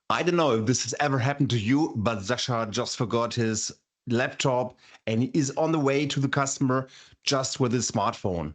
I don't know if this has ever happened to you, but Sascha just forgot his laptop and he is on the way to the customer just with his smartphone.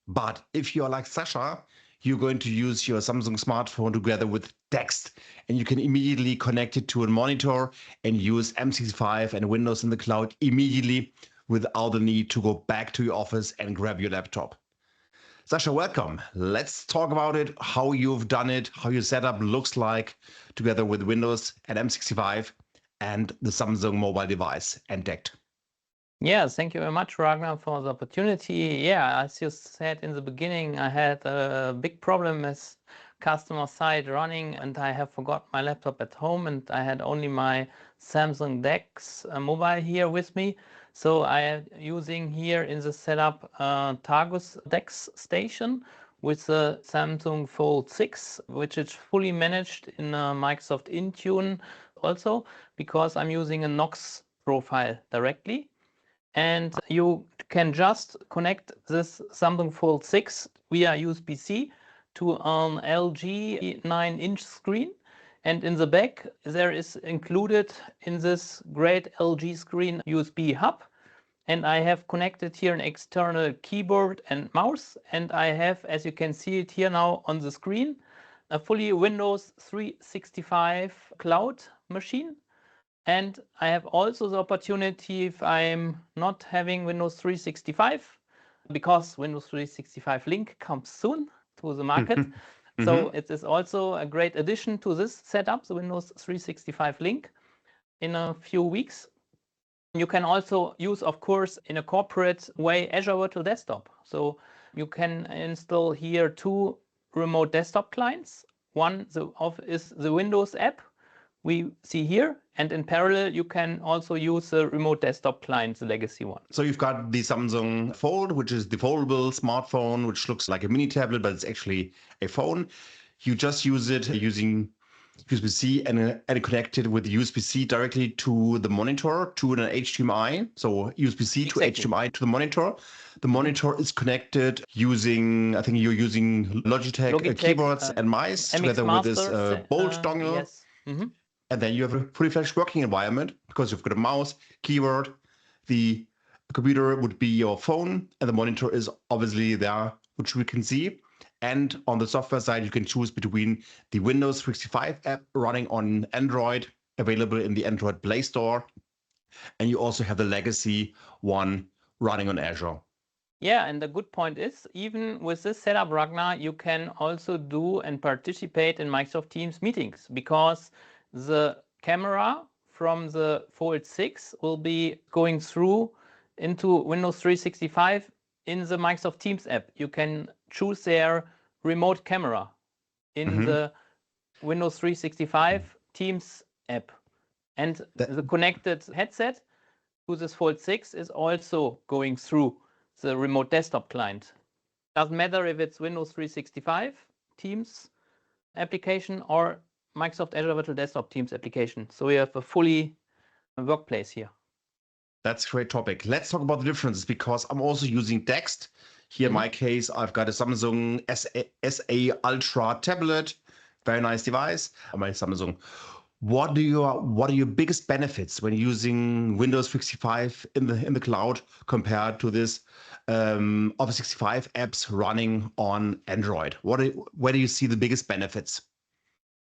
But if you're like Sascha, you're going to use your Samsung smartphone together with DeX, and you can immediately connect it to a monitor and use M65 and Windows in the cloud immediately without the need to go back to your office and grab your laptop. Sascha, welcome. Let's talk about it, how you've done it, how your setup looks like together with Windows and M65 and the Samsung mobile device and DeX. Yeah, thank you very much, Ragnar, for the opportunity. Yeah, as you said in the beginning, I had a big problem with customer side running, and I have forgot my laptop at home, and I had only my Samsung DeX mobile here with me. So I am using here in the setup Targus DeX station with the Samsung Fold 6, which is fully managed in Microsoft Intune also, because I'm using a Knox profile directly. And you can just connect this Samsung Fold 6 via USB-C to an LG 9-inch screen. And in the back, there is included in this great LG screen USB hub. And I have connected here an external keyboard and mouse. And I have, as you can see it here now on the screen, a fully Windows 365 cloud machine. And I have also the opportunity, if I'm not having Windows 365, because Windows 365 Link comes soon to the market. So it is also a great addition to this setup, the Windows 365 Link, in a few weeks. You can also use, of course, in a corporate way, Azure Virtual Desktop. So you can install here two remote desktop clients. One is the Windows app we see here, and in parallel you can also use the remote desktop client, the legacy one. So you've got the Samsung Fold, which is the foldable smartphone, which looks like a mini tablet, but it's actually a phone. You just use it using USB-C and connect it with USB-C directly to the monitor, to an HDMI. So USB-C to HDMI to the monitor. The monitor is connected using, I think you're using Logitech keyboards and mice together with this Bolt dongle. Yes. And then you have a fully-fledged working environment because you've got a mouse, keyboard, the computer would be your phone, and the monitor is obviously there, which we can see. And on the software side, you can choose between the Windows 365 app running on Android, available in the Android Play Store, and you also have the legacy one running on Azure. Yeah, and the good point is, even with this setup, Ragnar, you can also do and participate in Microsoft Teams meetings, because the camera from the Fold 6 will be going through into Windows 365 in the Microsoft Teams app. You can choose their remote camera in the Windows 365 Teams app. And the connected headset to this Fold 6 is also going through the remote desktop client. Doesn't matter if it's Windows 365 Teams application or Microsoft Azure Virtual Desktop Teams application. So we have a fully workplace here. That's a great topic. Let's talk about the differences, because I'm also using DeX. Here in my case, I've got a Samsung SA Ultra tablet, very nice device. My Samsung. What are your biggest benefits when using Windows 365 in the cloud compared to this Office 365 apps running on Android? Where do you see the biggest benefits?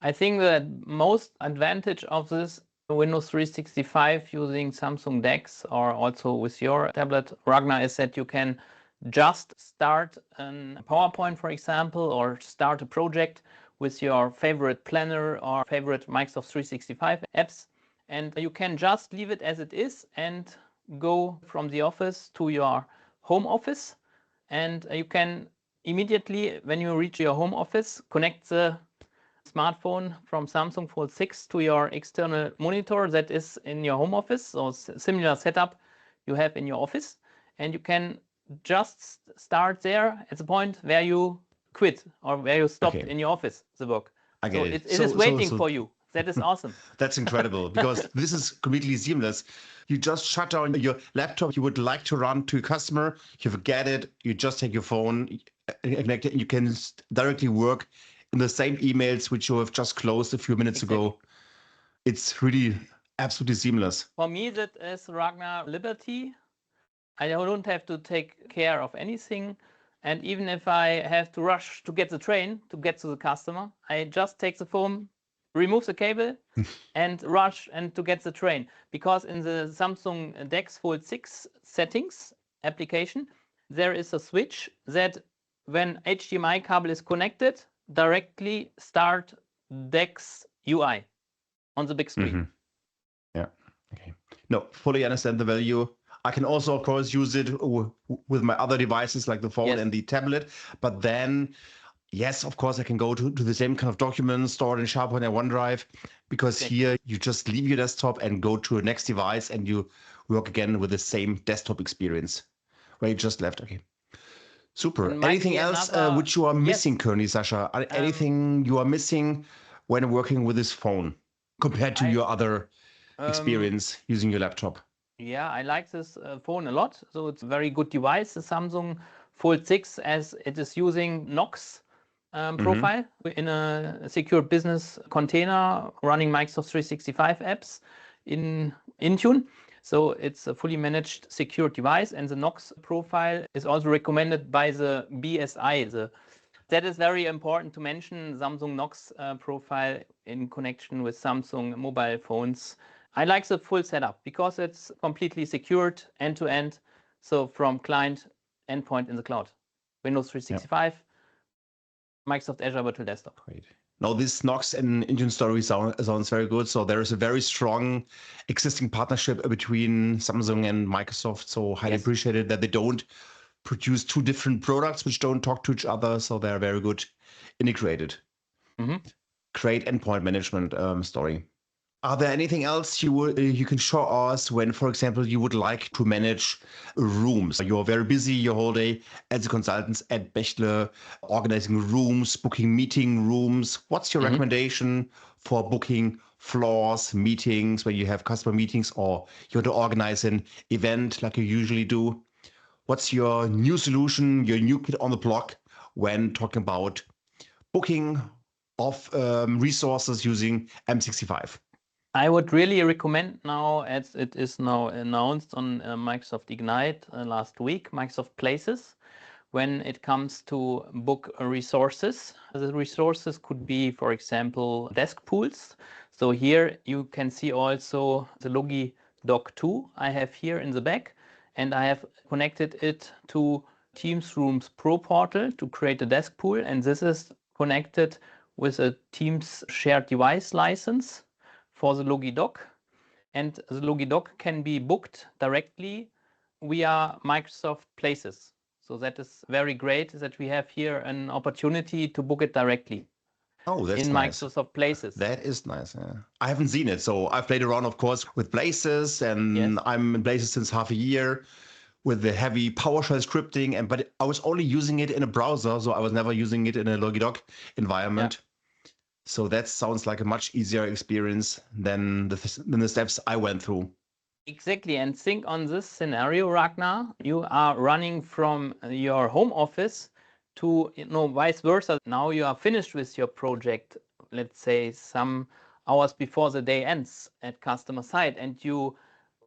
I think the most advantage of this Windows 365 using Samsung DeX or also with your tablet, Ragnar, is that you can just start a PowerPoint, for example, or start a project with your favorite planner or favorite Microsoft 365 apps. And you can just leave it as it is and go from the office to your home office. And you can immediately, when you reach your home office, connect the smartphone from Samsung Fold 6 to your external monitor that is in your home office. So similar setup you have in your office. And you can just start there at the point where you quit or where you stopped in your office, the work. I get it. It is waiting for you. That is awesome. That's incredible, because this is completely seamless. You just shut down your laptop you would like to run to a customer, you forget it, you just take your phone, connect it, and you can directly work in the same emails which you have just closed a few minutes ago. It's really absolutely seamless. For me, that is Ragnar liberty. I don't have to take care of anything. And even if I have to rush to get the train to get to the customer, I just take the phone, remove the cable, and rush and to get the train. Because in the Samsung DeX Fold 6 settings application, there is a switch that when HDMI cable is connected, directly start DeX UI on the big screen. Yeah. Okay. No, fully understand the value. I can also, of course, use it with my other devices like the phone and the tablet. But then, yes, of course, I can go to the same kind of documents stored in SharePoint and OneDrive, because here you just leave your desktop and go to a next device and you work again with the same desktop experience where you just left. Okay. Super. Anything else which you are missing currently, Sascha? Anything you are missing when working with this phone compared to your other experience using your laptop? Yeah, I like this phone a lot. So it's a very good device, the Samsung Fold 6, as it is using Knox profile in a secure business container running Microsoft 365 apps in Intune. So it's a fully managed secure device, and the Knox profile is also recommended by the BSI. That is very important to mention, Samsung Knox profile in connection with Samsung mobile phones. I like the full setup because it's completely secured end-to-end. So from client, endpoint in the cloud. Windows 365, Microsoft Azure Virtual Desktop. Great. Now this Knox and Intune story sounds very good. So there is a very strong existing partnership between Samsung and Microsoft. So highly appreciated that they don't produce two different products which don't talk to each other. So they're very good integrated. Great endpoint management story. Are there anything else you can show us when, for example, you would like to manage rooms? You're very busy your whole day as a consultant at Bechtle, organizing rooms, booking meeting rooms. What's your recommendation for booking floors, meetings, when you have customer meetings or you want to organize an event like you usually do? What's your new solution, your new kid on the block when talking about booking of resources using M65? I would really recommend now, as it is now announced on Microsoft Ignite last week, Microsoft Places, when it comes to book resources. The resources could be, for example, desk pools. So here you can see also the Logi Dock 2 I have here in the back, and I have connected it to Teams Rooms Pro portal to create a desk pool, and this is connected with a Teams shared device license for the Logi Dock, and the Logi Dock can be booked directly via Microsoft Places. So that is very great that we have here an opportunity to book it directly. Oh, that's in nice. Microsoft Places. That is nice. Yeah. I haven't seen it, so I've played around, of course, with Places, and I'm in Places since half a year with the heavy PowerShell scripting, but I was only using it in a browser, so I was never using it in a Logi Dock environment. So that sounds like a much easier experience than the steps I went through. Exactly. And think on this scenario, Ragnar. You are running from your home office to, vice versa. Now you are finished with your project, let's say some hours before the day ends at customer site, and you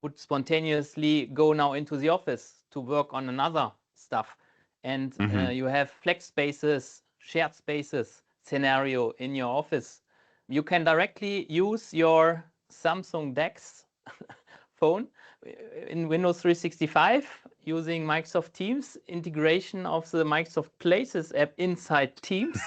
would spontaneously go now into the office to work on another stuff. And you have flex spaces, shared spaces scenario in your office. You can directly use your Samsung DeX phone in Windows 365 using Microsoft Teams, integration of the Microsoft Places app inside Teams.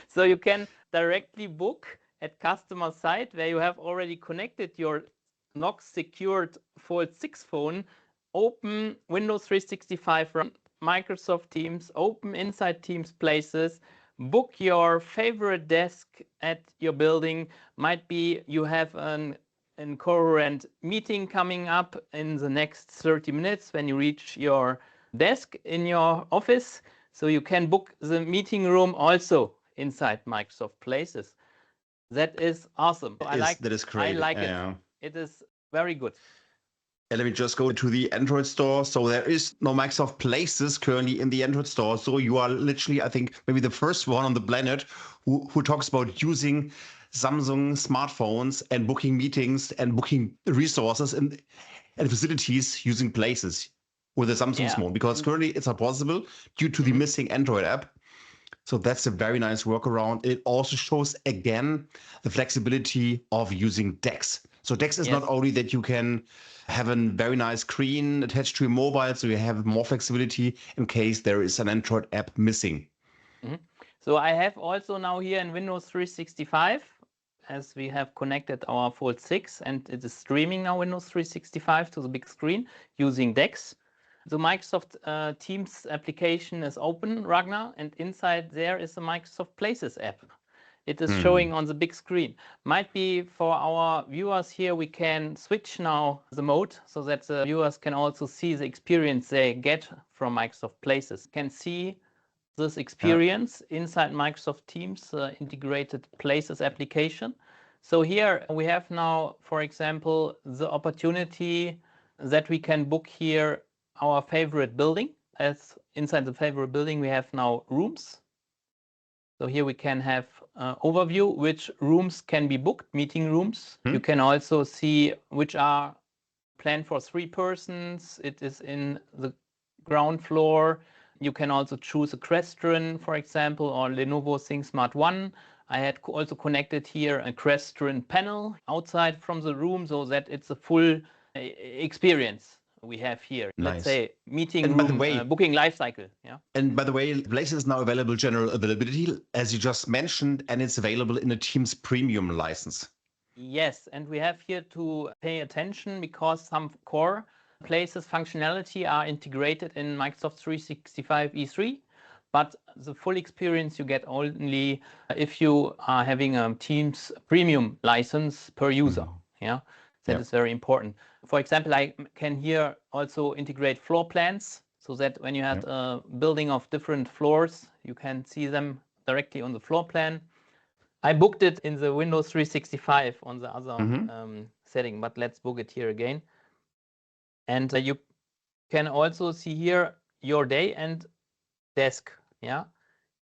So you can directly book at customer site where you have already connected your Knox secured Fold 6 phone, open Windows 365, run Microsoft Teams, open inside Teams Places, book your favorite desk at your building. Might be you have an incoherent meeting coming up in the next 30 minutes when you reach your desk in your office. So you can book the meeting room also inside Microsoft Places. That is awesome. That is great. I like it. It is very good. And let me just go to the Android store. So there is no Microsoft Places currently in the Android store. So you are literally, I think, maybe the first one on the planet who talks about using Samsung smartphones and booking meetings and booking resources and facilities using Places with a Samsung Yeah. phone, because currently it's not possible due to the missing Android app. So that's a very nice workaround. It also shows again the flexibility of using DeX. So DeX is not Yes. only that you can have a very nice screen attached to your mobile, so you have more flexibility in case there is an Android app missing. So I have also now here in Windows 365, as we have connected our Fold 6 and it is streaming now Windows 365 to the big screen using DeX. The Microsoft Teams application is open, Ragnar, and inside there is the Microsoft Places app. It is showing on the big screen. Might be for our viewers here, we can switch now the mode so that the viewers can also see the experience they get from Microsoft Places. Can see this experience inside Microsoft Teams integrated Places application. So here we have now, for example, the opportunity that we can book here our favorite building. As inside the favorite building, we have now rooms. So here we can have overview, which rooms can be booked, meeting rooms. You can also see which are planned for 3 persons. It is in the ground floor. You can also choose a Crestron, for example, or Lenovo ThinkSmart 1. I had also connected here a Crestron panel outside from the room so that it's a full experience we have here. Let's say meeting And by the room way, booking lifecycle. Yeah. And by the way, Places is now available general availability, as you just mentioned, and it's available in a Teams premium license. Yes, and we have here to pay attention because some core Places functionality are integrated in Microsoft 365 E3, but the full experience you get only if you are having a Teams premium license per user. Yeah, that is very important. For example, I can here also integrate floor plans so that when you have a building of different floors, you can see them directly on the floor plan. I booked it in the Windows 365 on the other setting, but let's book it here again. And you can also see here your day and desk. Yeah.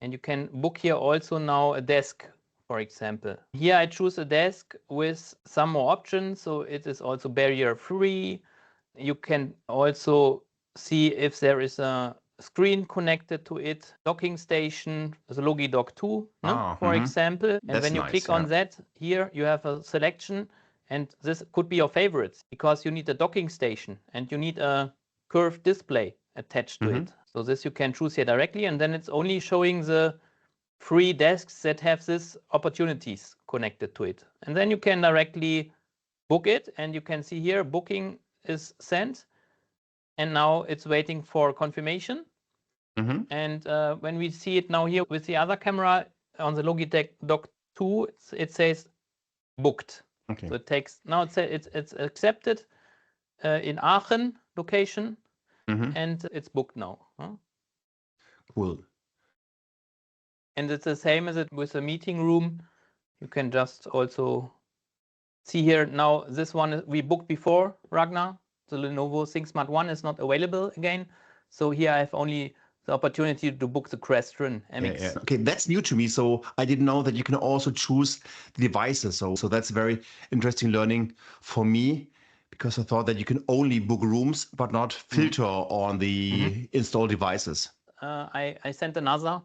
And you can book here also now a desk, for example. Here I choose a desk with some more options. So it is also barrier free. You can also see if there is a screen connected to it, docking station, the Logi Dock 2, for example. And That's when you nice, click on that, here you have a selection, and this could be your favorites because you need a docking station and you need a curved display attached to it. So this you can choose here directly, and then it's only showing the free desks that have these opportunities connected to it. And then you can directly book it, and you can see here booking is sent, and now it's waiting for confirmation. And when we see it now here with the other camera on the Logitech 2, it says booked. Okay. So it takes now it's accepted in Aachen location, and it's booked now. Cool. And it's the same as it with a meeting room. You can just also see here now this one we booked before, Ragnar. The Lenovo ThinkSmart 1 is not available again. So here I have only the opportunity to book the Crestron MX. Okay, that's new to me. So I didn't know that you can also choose the devices. So that's very interesting learning for me, because I thought that you can only book rooms but not filter on the installed devices. I sent another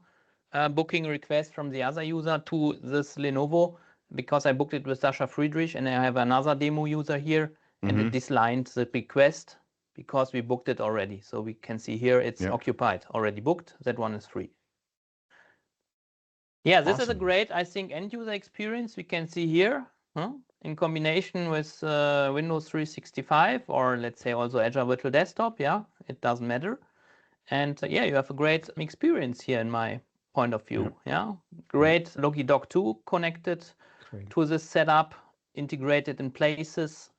booking request from the other user to this Lenovo because I booked it with Sascha Fredrich, and I have another demo user here, and it dislined the request because we booked it already. So we can see here it's occupied, already booked. That one is free. Yeah, this is a great, I think, end user experience. We can see here in combination with Windows 365, or let's say also Azure Virtual Desktop. Yeah, it doesn't matter. And yeah, you have a great experience here in my point of view. Yeah, great Logi Dock 2 connected to this setup, integrated in Places.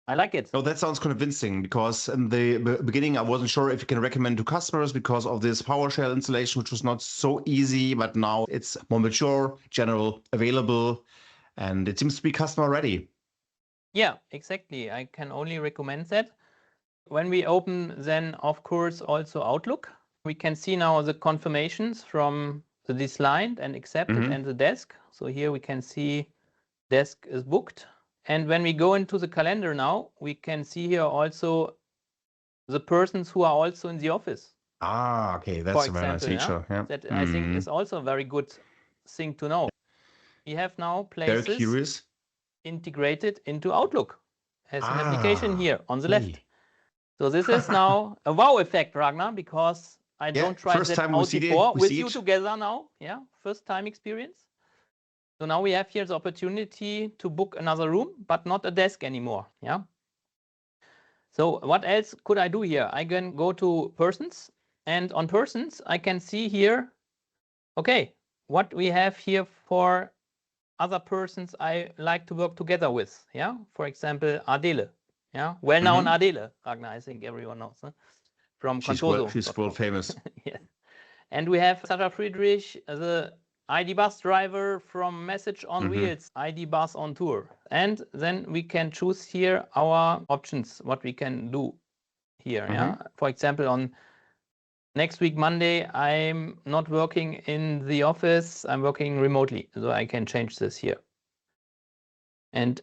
I like it. Oh, that sounds convincing, because in the beginning I wasn't sure if you can recommend to customers because of this PowerShell installation, which was not so easy, but now it's more mature, general, available, and it seems to be customer ready. Yeah, exactly. I can only recommend that. When we open then, of course, also Outlook, we can see now the confirmations from the declined and accepted and the desk. So here we can see desk is booked. And when we go into the calendar now, we can see here also the persons who are also in the office. Ah, okay, For that's a very nice example, yeah, feature. Yeah. that I think is also a very good thing to know. We have now Very places curious. integrated into Outlook as an application here on the okay. left. So this is now a wow effect, Ragnar, because I Yeah, don't try first that time we out see before we with see you it. together now. Yeah, first time experience. So now we have here the opportunity to book another room, but not a desk anymore. Yeah. So what else could I do here? I can go to persons, and on persons, I can see here, okay, what we have here for other persons I like to work together with. Yeah. For example, Adele. Yeah. Well-known Adele, Ragnar, I think everyone knows. Huh? From She's Contoso. world famous. Yes. And we have Sascha Fredrich, the ID bus driver from Message on Wheels, ID bus on tour. And then we can choose here our options, what we can do here. Yeah. For example, on next week, Monday, I'm not working in the office. I'm working remotely. So I can change this here and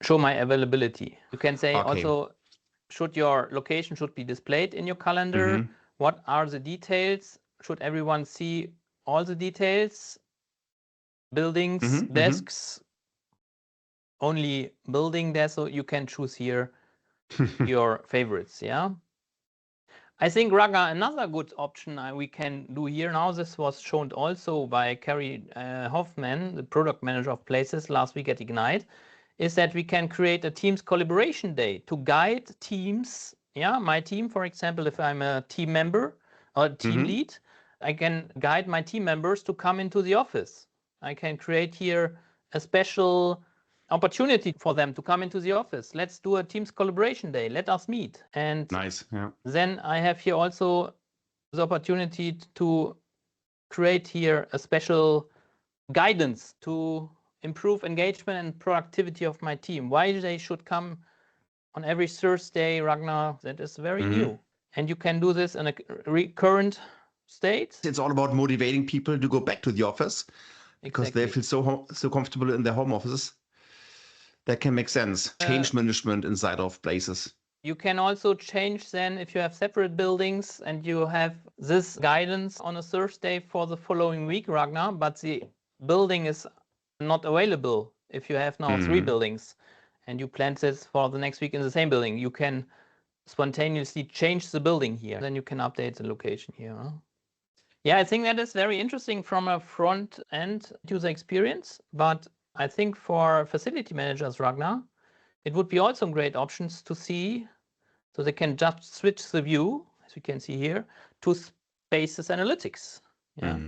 show my availability. You can say also, should your location should be displayed in your calendar? What are the details? Should everyone see all the details? Buildings, desks, only building there. So you can choose here your favorites. Yeah. I think, Ragnar, another good option we can do here now, this was shown also by Carrie Hoffman, the product manager of Places last week at Ignite, is that we can create a Teams collaboration day to guide teams. Yeah, my team, for example, if I'm a team member or team lead, I can guide my team members to come into the office. I can create here a special opportunity for them to come into the office. Let's do a Teams collaboration day. Let us meet. And nice. Yeah. then I have here also the opportunity to create here a special guidance to improve engagement and productivity of my team. Why they should come on every Thursday, Ragnar, that is very new. And you can do this in a current state. It's all about motivating people to go back to the office because they feel so comfortable in their home offices. That can make sense. Change management inside of Places. You can also change then if you have separate buildings and you have this guidance on a Thursday for the following week, Ragnar, but the building is not available if you have now 3 buildings and you plan this for the next week in the same building. You can spontaneously change the building here. Then you can update the location here. Huh? Yeah, I think that is very interesting from a front-end user experience, but I think for facility managers, Ragnar, it would be also great options to see, so they can just switch the view, as we can see here, to Spaces Analytics. Yeah.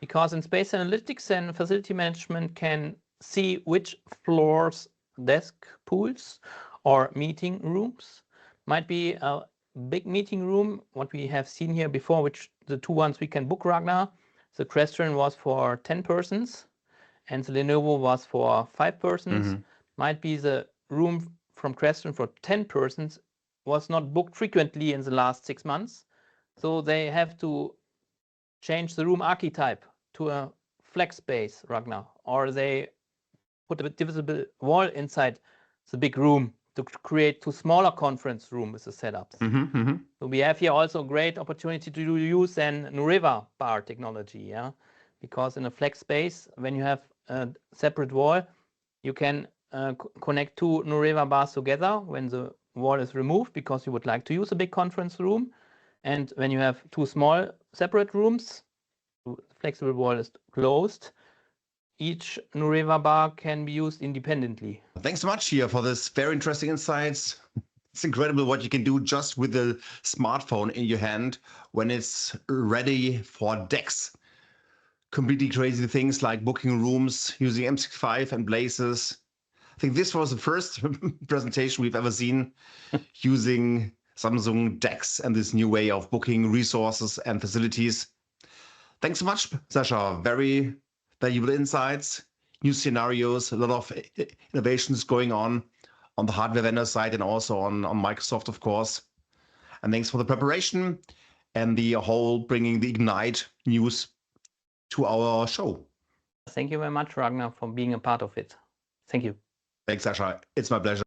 Because in Space Analytics, then facility management can see which floors, desk pools, or meeting rooms might be a big meeting room, what we have seen here before, which the 2 ones we can book, Ragnar. The Crestron was for 10 persons, and the Lenovo was for 5 persons. Might be the room from Crestron for 10 persons was not booked frequently in the last 6 months. So they have to change the room archetype to a flex space, Ragnar, or they put a divisible wall inside the big room to create 2 smaller conference rooms with the setups. So we have here also a great opportunity to use then Nuriva bar technology, yeah, because in a flex space, when you have a separate wall, you can connect 2 Nuriva bars together when the wall is removed because you would like to use a big conference room. And when you have 2 small separate rooms, the flexible wall is closed, each Nuriva bar can be used independently. Thanks so much here for this very interesting insights. It's incredible what you can do just with the smartphone in your hand when it's ready for DeX. Completely crazy things like booking rooms using M65 and Places. I think this was the first presentation we've ever seen using Samsung DeX and this new way of booking resources and facilities. Thanks so much, Sascha. Very valuable insights. new scenarios, a lot of innovations going on the hardware vendor side and also on Microsoft, of course. And thanks for the preparation and the whole bringing the Ignite news to our show. Thank you very much, Ragnar, for being a part of it. Thank you. Thanks, Sascha. It's my pleasure.